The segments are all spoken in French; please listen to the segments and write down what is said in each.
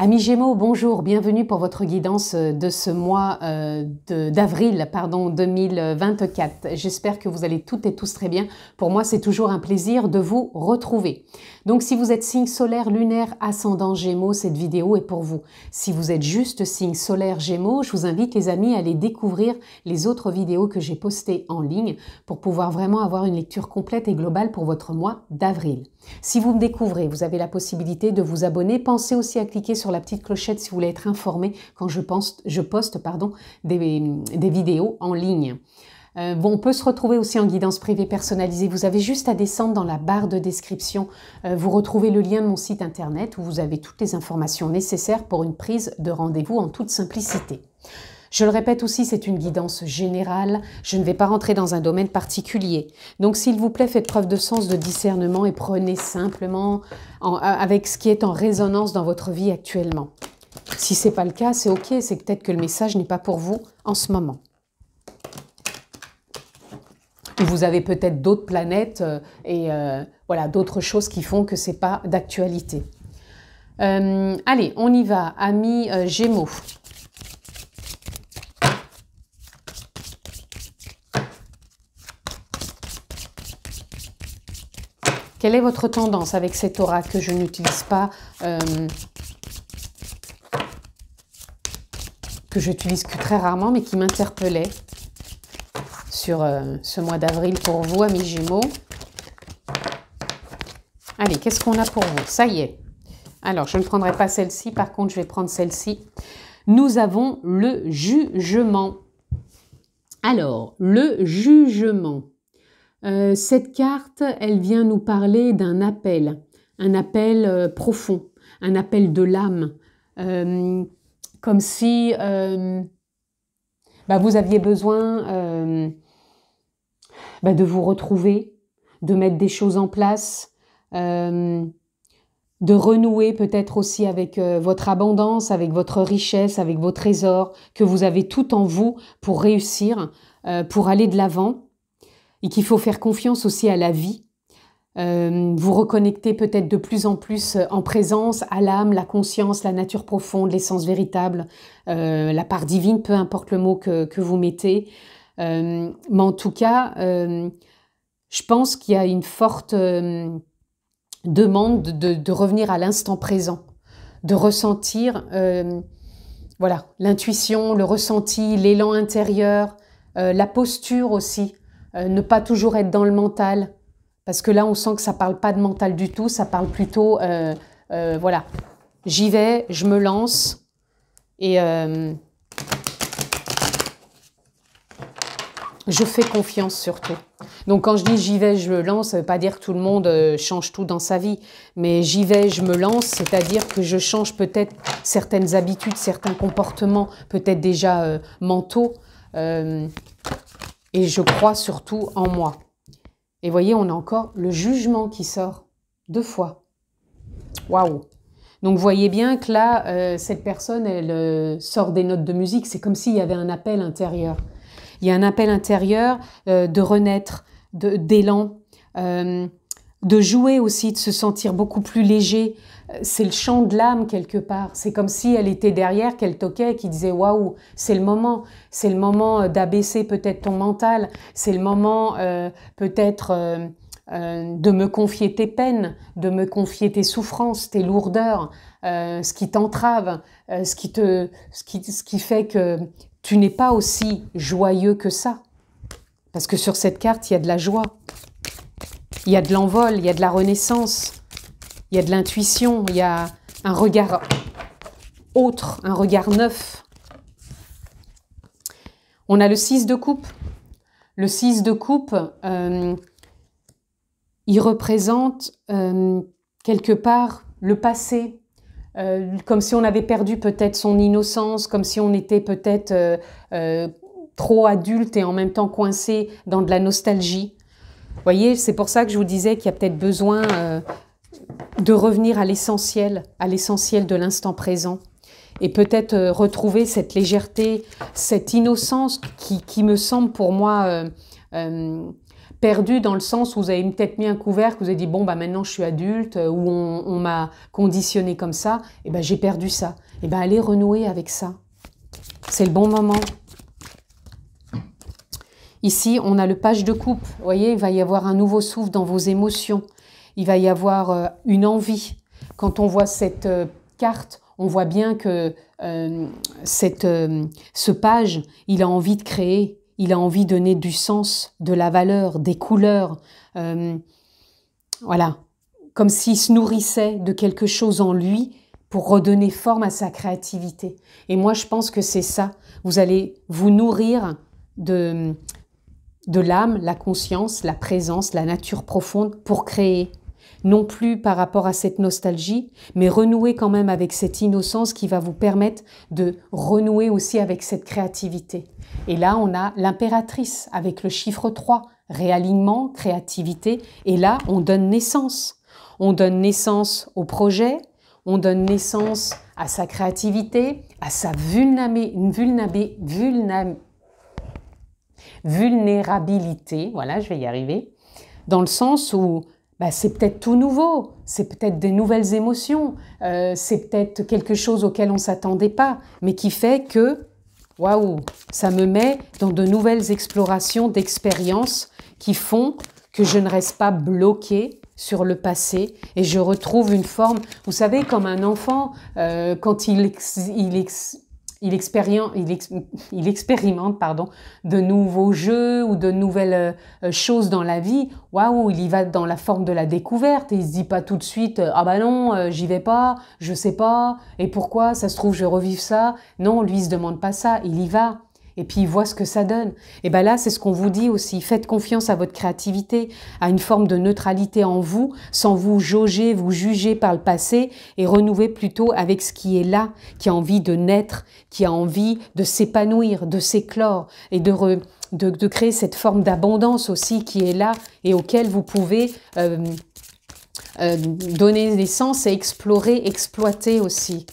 Amis Gémeaux, bonjour, bienvenue pour votre guidance de ce mois d'avril 2024. J'espère que vous allez toutes et tous très bien. Pour moi, c'est toujours un plaisir de vous retrouver. Donc, si vous êtes signe solaire, lunaire, ascendant Gémeaux, cette vidéo est pour vous. Si vous êtes juste signe solaire Gémeaux, je vous invite les amis à aller découvrir les autres vidéos que j'ai postées en ligne pour pouvoir vraiment avoir une lecture complète et globale pour votre mois d'avril. Si vous me découvrez, vous avez la possibilité de vous abonner. Pensez aussi à cliquer sur la petite clochette si vous voulez être informé quand je poste des vidéos en ligne. On peut se retrouver aussi en guidance privée personnalisée. Vous avez juste à descendre dans la barre de description. Vous retrouvez le lien de mon site internet où vous avez toutes les informations nécessaires pour une prise de rendez-vous en toute simplicité. Je le répète aussi, c'est une guidance générale. Je ne vais pas rentrer dans un domaine particulier. Donc, s'il vous plaît, faites preuve de sens, de discernement et prenez simplement avec ce qui est en résonance dans votre vie actuellement. Si ce n'est pas le cas, c'est OK. C'est peut-être que le message n'est pas pour vous en ce moment. Vous avez peut-être d'autres planètes et voilà, d'autres choses qui font que ce n'est pas d'actualité. Allez, on y va, amis Gémeaux. Quelle est votre tendance avec cet aura que je n'utilise pas, que j'utilise que très rarement, mais qui m'interpellait sur ce mois d'avril pour vous, amis Gémeaux. Allez, qu'est-ce qu'on a pour vous? Ça y est. Alors, je ne prendrai pas celle-ci, par contre, je vais prendre celle-ci. Nous avons le jugement. Alors, le jugement. Cette carte, elle vient nous parler d'un appel profond, un appel de l'âme, comme si vous aviez besoin de vous retrouver, de mettre des choses en place, de renouer peut-être aussi avec votre abondance, avec votre richesse, avec vos trésors, que vous avez tout en vous pour réussir, pour aller de l'avant. Et qu'il faut faire confiance aussi à la vie, vous reconnecter peut-être de plus en plus en présence à l'âme, la conscience, la nature profonde, l'essence véritable, la part divine, peu importe le mot que vous mettez. Mais en tout cas, je pense qu'il y a une forte demande de revenir à l'instant présent, de ressentir voilà, l'intuition, le ressenti, l'élan intérieur, la posture aussi. Ne pas toujours être dans le mental, parce que là, on sent que ça ne parle pas de mental du tout, ça parle plutôt, voilà, j'y vais, je me lance, et je fais confiance surtout. Donc, quand je dis j'y vais, je me lance, ça ne veut pas dire que tout le monde change tout dans sa vie, mais j'y vais, je me lance, c'est-à-dire que je change peut-être certaines habitudes, certains comportements, peut-être déjà mentaux, et je crois surtout en moi. Et voyez, on a encore le jugement qui sort 2 fois. Waouh! Donc, voyez bien que là, cette personne, elle sort des notes de musique. C'est comme s'il y avait un appel intérieur. Il y a un appel intérieur de renaître, d'élan, de jouer aussi, de se sentir beaucoup plus léger. C'est le chant de l'âme quelque part. C'est comme si elle était derrière, qu'elle toquait, qui disait waouh, c'est le moment. C'est le moment d'abaisser peut-être ton mental. C'est le moment peut-être de me confier tes peines, de me confier tes souffrances, tes lourdeurs, ce qui t'entrave, ce qui fait que tu n'es pas aussi joyeux que ça. Parce que sur cette carte, il y a de la joie. Il y a de l'envol, il y a de la renaissance, il y a de l'intuition, il y a un regard autre, un regard neuf. On a le 6 de coupe. Le 6 de coupe, il représente quelque part le passé, comme si on avait perdu peut-être son innocence, comme si on était peut-être trop adulte et en même temps coincé dans de la nostalgie. Vous voyez, c'est pour ça que je vous disais qu'il y a peut-être besoin de revenir à l'essentiel de l'instant présent. Et peut-être retrouver cette légèreté, cette innocence qui me semble pour moi perdu dans le sens où vous avez peut-être mis un couvercle, vous avez dit, bon, bah maintenant je suis adulte, ou on m'a conditionné comme ça, et ben j'ai perdu ça. Et ben allez renouer avec ça. C'est le bon moment. Ici, on a le page de coupe. Vous voyez, il va y avoir un nouveau souffle dans vos émotions. Il va y avoir une envie. Quand on voit cette carte, on voit bien que ce page, il a envie de créer. Il a envie de donner du sens, de la valeur, des couleurs. Voilà, comme s'il se nourrissait de quelque chose en lui pour redonner forme à sa créativité. Et moi, je pense que c'est ça. Vous allez vous nourrir de l'âme, la conscience, la présence, la nature profonde pour créer. Non plus par rapport à cette nostalgie, mais renouer quand même avec cette innocence qui va vous permettre de renouer aussi avec cette créativité. Et là, on a l'impératrice avec le chiffre 3, réalignement, créativité. Et là, on donne naissance. On donne naissance au projet, on donne naissance à sa créativité, à sa vulnérabilité. Voilà, je vais y arriver. Dans le sens où c'est peut-être tout nouveau, c'est peut-être des nouvelles émotions, c'est peut-être quelque chose auquel on ne s'attendait pas, mais qui fait que, waouh, ça me met dans de nouvelles explorations d'expériences qui font que je ne reste pas bloquée sur le passé et je retrouve une forme, vous savez, comme un enfant, quand il expérimente de nouveaux jeux ou de nouvelles choses dans la vie. Waouh, il y va dans la forme de la découverte et il se dit pas tout de suite ah bah non, j'y vais pas, je sais pas, et pourquoi, ça se trouve je revive ça. Non, lui il se demande pas ça, il y va. Et puis il voit ce que ça donne. Et bien là, c'est ce qu'on vous dit aussi. Faites confiance à votre créativité, à une forme de neutralité en vous, sans vous jauger, vous juger par le passé, et renouer plutôt avec ce qui est là, qui a envie de naître, qui a envie de s'épanouir, de s'éclore, et de créer cette forme d'abondance aussi qui est là, et auquel vous pouvez donner naissance et explorer, exploiter aussi.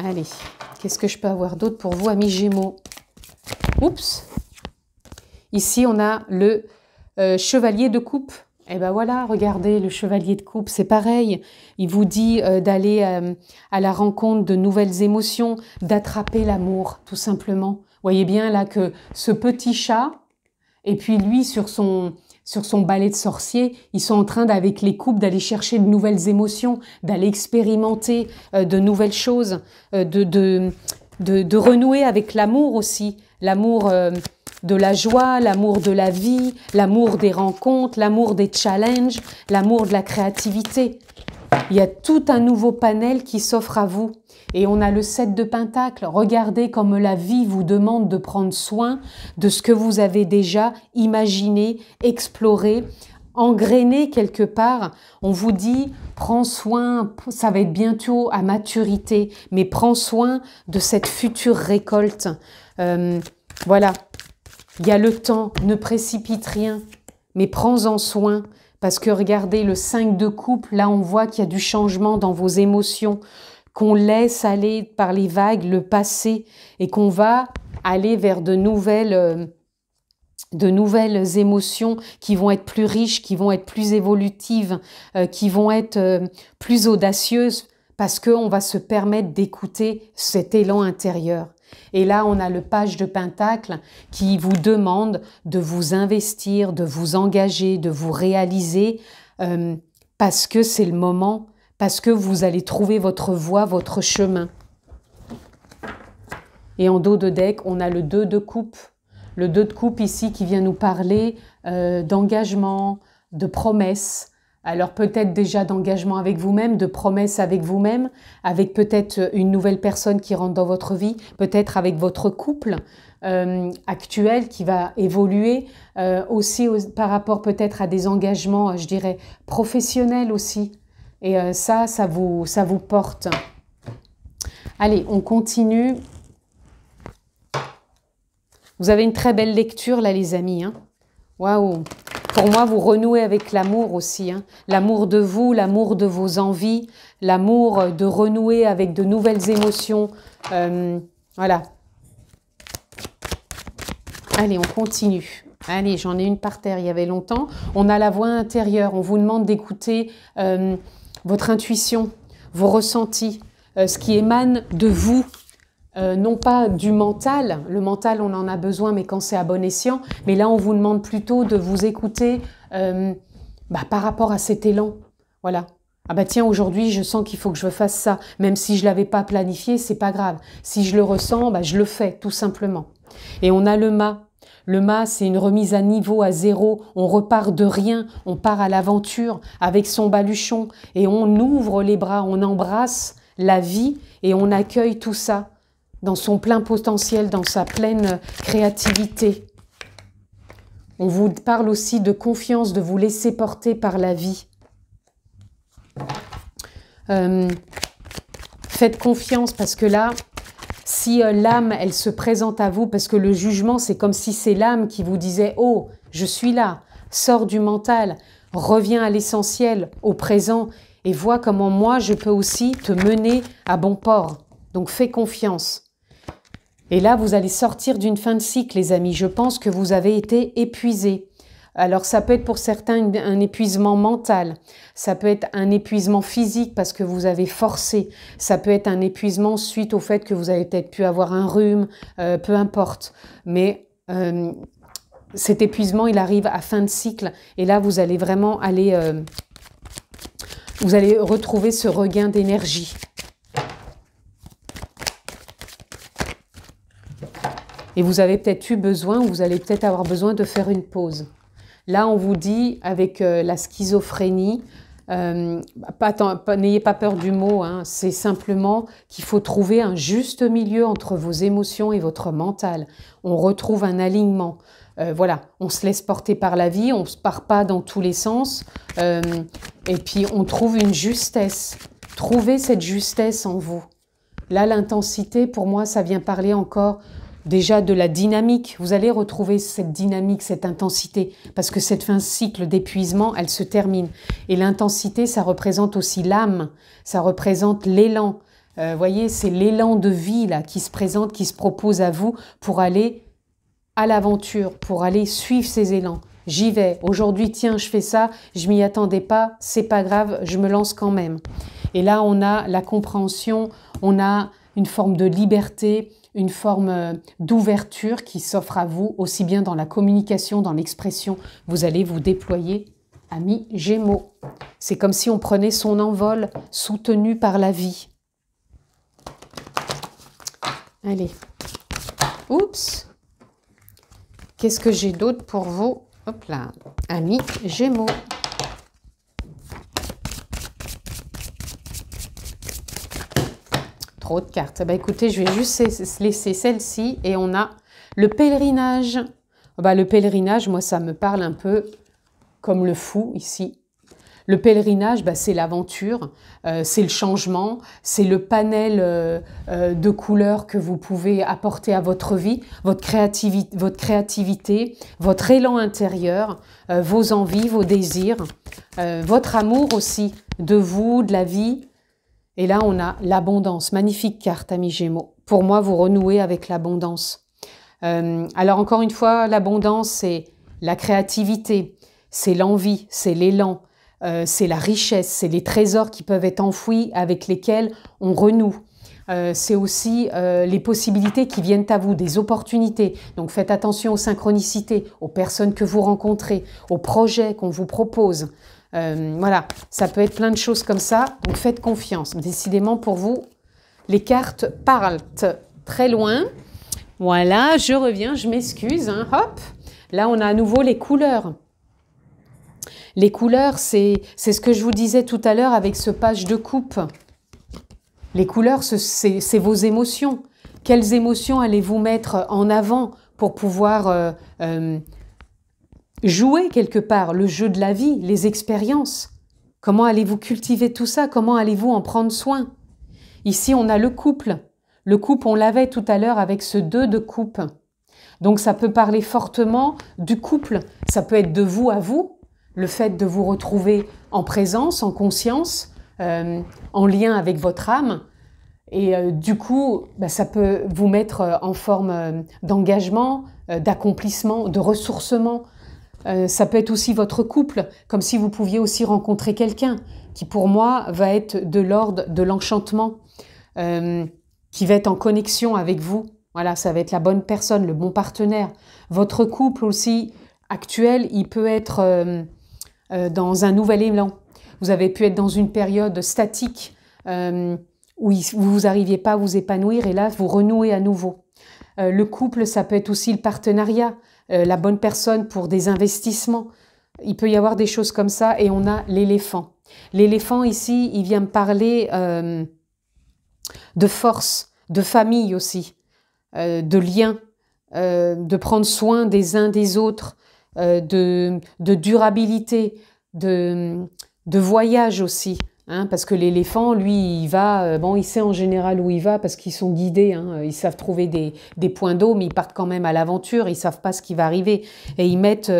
Allez, qu'est-ce que je peux avoir d'autre pour vous, amis Gémeaux? Oups! Ici, on a le chevalier de coupe. Et ben voilà, regardez, le chevalier de coupe, c'est pareil. Il vous dit d'aller à la rencontre de nouvelles émotions, d'attraper l'amour, tout simplement. Voyez bien là que ce petit chat, et puis lui, sur son balai de sorcier, ils sont en train, avec les coupes, d'aller chercher de nouvelles émotions, d'aller expérimenter de nouvelles choses, de renouer avec l'amour aussi. L'amour de la joie, l'amour de la vie, l'amour des rencontres, l'amour des challenges, l'amour de la créativité. Il y a tout un nouveau panel qui s'offre à vous. Et on a le 7 de Pentacles. Regardez comme la vie vous demande de prendre soin de ce que vous avez déjà imaginé, exploré, engrainé quelque part. On vous dit, prends soin, ça va être bientôt à maturité, mais prends soin de cette future récolte. Voilà, il y a le temps, ne précipite rien, mais prends-en soin. Parce que regardez, le 5 de coupe, là on voit qu'il y a du changement dans vos émotions, qu'on laisse aller par les vagues le passé et qu'on va aller vers de nouvelles émotions qui vont être plus riches, qui vont être plus évolutives, qui vont être plus audacieuses parce qu'on va se permettre d'écouter cet élan intérieur. Et là, on a le page de Pentacle qui vous demande de vous investir, de vous engager, de vous réaliser parce que c'est le moment, parce que vous allez trouver votre voie, votre chemin. Et en dos de deck, on a le 2 de coupe. Le 2 de coupe ici qui vient nous parler d'engagement, de promesses. Alors peut-être déjà d'engagement avec vous-même, de promesses avec vous-même, avec peut-être une nouvelle personne qui rentre dans votre vie, peut-être avec votre couple actuel qui va évoluer, aussi par rapport peut-être à des engagements, je dirais, professionnels aussi. Et ça vous porte. Allez, on continue. Vous avez une très belle lecture là, les amis. Waouh! Pour moi, vous renouez avec l'amour aussi. L'amour de vous, l'amour de vos envies, l'amour de renouer avec de nouvelles émotions. Voilà. Allez, on continue. Allez, j'en ai une par terre, il y avait longtemps. On a la voix intérieure. On vous demande d'écouter votre intuition, vos ressentis, ce qui émane de vous. Non pas du mental, le mental on en a besoin mais quand c'est à bon escient, mais là on vous demande plutôt de vous écouter par rapport à cet élan, voilà. Ah bah tiens, aujourd'hui je sens qu'il faut que je fasse ça, même si je l'avais pas planifié, c'est pas grave. Si je le ressens, je le fais tout simplement. Et on a le mât. Le mât, c'est une remise à niveau, à zéro. On repart de rien, on part à l'aventure avec son baluchon et on ouvre les bras, on embrasse la vie et on accueille tout ça dans son plein potentiel, dans sa pleine créativité. On vous parle aussi de confiance, de vous laisser porter par la vie. Faites confiance parce que là, si l'âme, elle se présente à vous, parce que le jugement, c'est comme si c'est l'âme qui vous disait « Oh, je suis là, sors du mental, reviens à l'essentiel, au présent, et vois comment moi, je peux aussi te mener à bon port. » Donc, fais confiance. Et là, vous allez sortir d'une fin de cycle, les amis. Je pense que vous avez été épuisés. Alors, ça peut être pour certains un épuisement mental. Ça peut être un épuisement physique parce que vous avez forcé. Ça peut être un épuisement suite au fait que vous avez peut-être pu avoir un rhume, peu importe. Mais cet épuisement, il arrive à fin de cycle. Et là, vous allez vraiment aller... vous allez retrouver ce regain d'énergie. Et vous avez peut-être eu besoin, ou vous allez peut-être avoir besoin de faire une pause. Là, on vous dit, avec la schizophrénie, n'ayez pas peur du mot, hein, c'est simplement qu'il faut trouver un juste milieu entre vos émotions et votre mental. On retrouve un alignement. Voilà, on se laisse porter par la vie, on ne se part pas dans tous les sens, et puis on trouve une justesse. Trouvez cette justesse en vous. Là, l'intensité, pour moi, ça vient parler encore déjà de la dynamique. Vous allez retrouver cette dynamique, cette intensité, parce que cette fin de cycle d'épuisement, elle se termine. Et l'intensité, ça représente aussi l'âme, ça représente l'élan. Voyez, c'est l'élan de vie là qui se présente, qui se propose à vous pour aller à l'aventure, pour aller suivre ces élans. J'y vais. Aujourd'hui, tiens, je fais ça, je m'y attendais pas, c'est pas grave, je me lance quand même. Et là, on a la compréhension, on a une forme de liberté, une forme d'ouverture qui s'offre à vous, aussi bien dans la communication, dans l'expression. Vous allez vous déployer, amis Gémeaux. C'est comme si on prenait son envol, soutenu par la vie. Allez. Oups. Qu'est-ce que j'ai d'autre pour vous? Hop là. Amis Gémeaux. Trop de cartes. Eh bien, écoutez, je vais juste laisser celle-ci et on a le pèlerinage. Le pèlerinage, moi, ça me parle un peu comme le fou ici. Le pèlerinage, c'est l'aventure, c'est le changement, c'est le panel de couleurs que vous pouvez apporter à votre vie, votre créativité, votre élan intérieur, vos envies, vos désirs, votre amour aussi de vous, de la vie. Et là, on a l'abondance. Magnifique carte, amis Gémeaux. Pour moi, vous renouez avec l'abondance. Alors, encore une fois, l'abondance, c'est la créativité, c'est l'envie, c'est l'élan, c'est la richesse, c'est les trésors qui peuvent être enfouis avec lesquels on renoue. C'est aussi les possibilités qui viennent à vous, des opportunités. Donc, faites attention aux synchronicités, aux personnes que vous rencontrez, aux projets qu'on vous propose. Voilà, ça peut être plein de choses comme ça, donc faites confiance. Décidément, pour vous, les cartes parlent très loin. Voilà, je reviens, je m'excuse. Hein, hop, là, on a à nouveau les couleurs. Les couleurs, c'est ce que je vous disais tout à l'heure avec ce page de coupe. Les couleurs, c'est vos émotions. Quelles émotions allez-vous mettre en avant pour pouvoir... jouer quelque part le jeu de la vie, les expériences. Comment allez-vous cultiver tout ça? Comment allez-vous en prendre soin? Ici, on a le couple. Le couple, on l'avait tout à l'heure avec ce 2 de coupe. Donc, ça peut parler fortement du couple. Ça peut être de vous à vous, le fait de vous retrouver en présence, en conscience, en lien avec votre âme. Et du coup, bah, ça peut vous mettre en forme d'engagement, d'accomplissement, de ressourcement. Ça peut être aussi votre couple, comme si vous pouviez aussi rencontrer quelqu'un qui, pour moi, va être de l'ordre de l'enchantement, qui va être en connexion avec vous. Voilà, ça va être la bonne personne, le bon partenaire. Votre couple aussi actuel, il peut être dans un nouvel élan. Vous avez pu être dans une période statique où vous n'arriviez pas à vous épanouir et là, vous renouez à nouveau. Le couple, ça peut être aussi le partenariat, la bonne personne pour des investissements. Il peut y avoir des choses comme ça et on a l'éléphant. L'éléphant ici, il vient me parler de force, de famille aussi, de liens, de prendre soin des uns des autres, de durabilité, de voyage aussi. Hein, parce que l'éléphant, lui, il va, bon, il sait en général où il va parce qu'ils sont guidés, hein, ils savent trouver des points d'eau, mais ils partent quand même à l'aventure, ils savent pas ce qui va arriver. Et ils mettent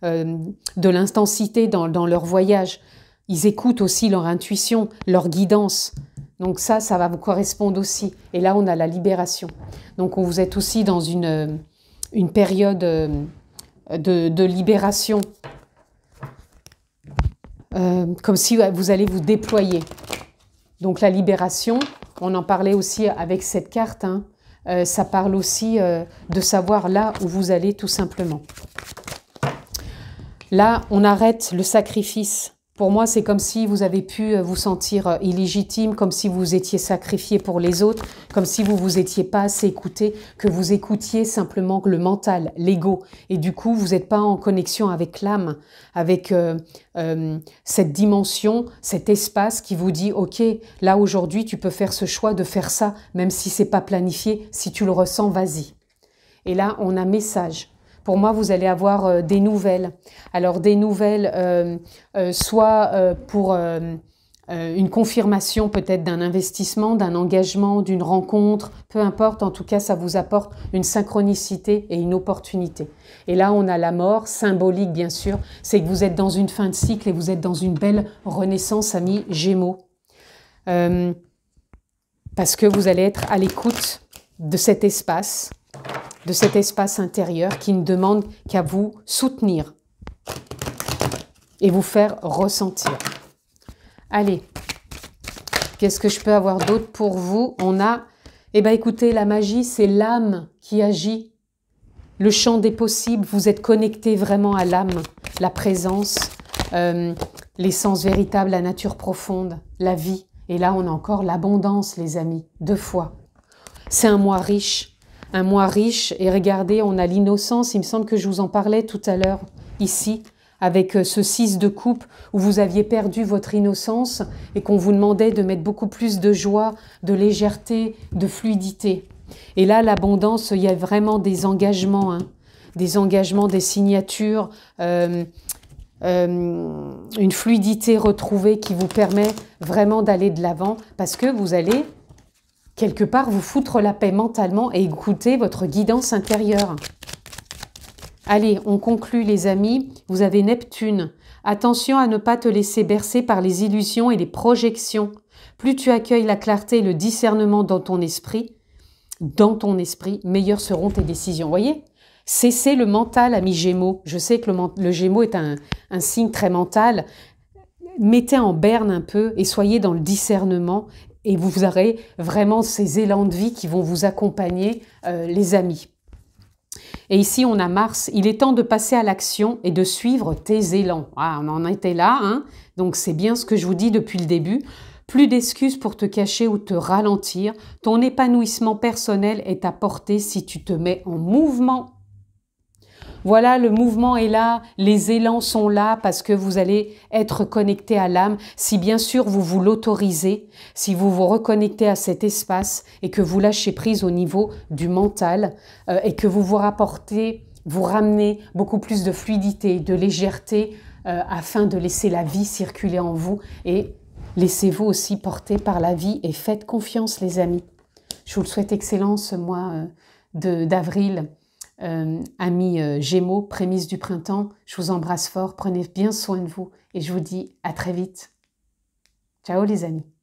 de l'intensité dans leur voyage. Ils écoutent aussi leur intuition, leur guidance. Donc ça va vous correspondre aussi. Et là, on a la libération. Donc vous êtes aussi dans une période de libération. Comme si vous allez vous déployer. Donc la libération, on en parlait aussi avec cette carte, hein, ça parle aussi de savoir là où vous allez tout simplement. Là, on arrête le sacrifice. Pour moi, c'est comme si vous avez pu vous sentir illégitime, comme si vous étiez sacrifié pour les autres, comme si vous vous étiez pas assez écouté, que vous écoutiez simplement le mental, l'ego. Et du coup, vous n'êtes pas en connexion avec l'âme, avec cette dimension, cet espace qui vous dit « Ok, là aujourd'hui, tu peux faire ce choix de faire ça, même si c'est pas planifié, si tu le ressens, vas-y. » Et là, on a message. Pour moi, vous allez avoir des nouvelles. Alors, des nouvelles, soit pour une confirmation peut-être d'un investissement, d'un engagement, d'une rencontre, peu importe. En tout cas, ça vous apporte une synchronicité et une opportunité. Et là, on a la mort, symbolique bien sûr. C'est que vous êtes dans une fin de cycle et vous êtes dans une belle renaissance, amis Gémeaux. Parce que vous allez être à l'écoute de cet espace intérieur qui ne demande qu'à vous soutenir et vous faire ressentir. Allez, qu'est-ce que je peux avoir d'autre pour vous? On a, eh bien écoutez, la magie, c'est l'âme qui agit. Le champ des possibles, vous êtes connecté vraiment à l'âme, la présence, l'essence véritable, la nature profonde, la vie. Et là, on a encore l'abondance, les amis, 2 fois. C'est un mois riche. Un mois riche, et regardez, on a l'innocence, il me semble que je vous en parlais tout à l'heure, ici, avec ce 6 de coupe, où vous aviez perdu votre innocence et qu'on vous demandait de mettre beaucoup plus de joie, de légèreté, de fluidité. Et là, l'abondance, il y a vraiment des engagements, hein, des signatures, une fluidité retrouvée qui vous permet vraiment d'aller de l'avant, parce que vous allez quelque part vous foutre la paix mentalement et écouter votre guidance intérieure. Allez, on conclut les amis. Vous avez Neptune. Attention à ne pas te laisser bercer par les illusions et les projections. Plus tu accueilles la clarté et le discernement dans ton esprit, meilleures seront tes décisions. Vous voyez ? Cessez le mental, ami Gémeaux. Je sais que le Gémeaux est un signe très mental. Mettez en berne un peu et soyez dans le discernement. Et vous aurez vraiment ces élans de vie qui vont vous accompagner, les amis. Et ici, on a Mars. Il est temps de passer à l'action et de suivre tes élans. Ah, on en était là, hein. Donc c'est bien ce que je vous dis depuis le début. Plus d'excuses pour te cacher ou te ralentir. Ton épanouissement personnel est à portée si tu te mets en mouvement. Voilà, le mouvement est là, les élans sont là parce que vous allez être connecté à l'âme. Si bien sûr vous vous l'autorisez, si vous vous reconnectez à cet espace et que vous lâchez prise au niveau du mental et que vous vous ramenez beaucoup plus de fluidité, de légèreté afin de laisser la vie circuler en vous et laissez-vous aussi porter par la vie et faites confiance les amis. Je vous le souhaite excellent ce mois d'avril. Amis Gémeaux, prémices du printemps, je vous embrasse fort, prenez bien soin de vous et je vous dis à très vite. Ciao les amis.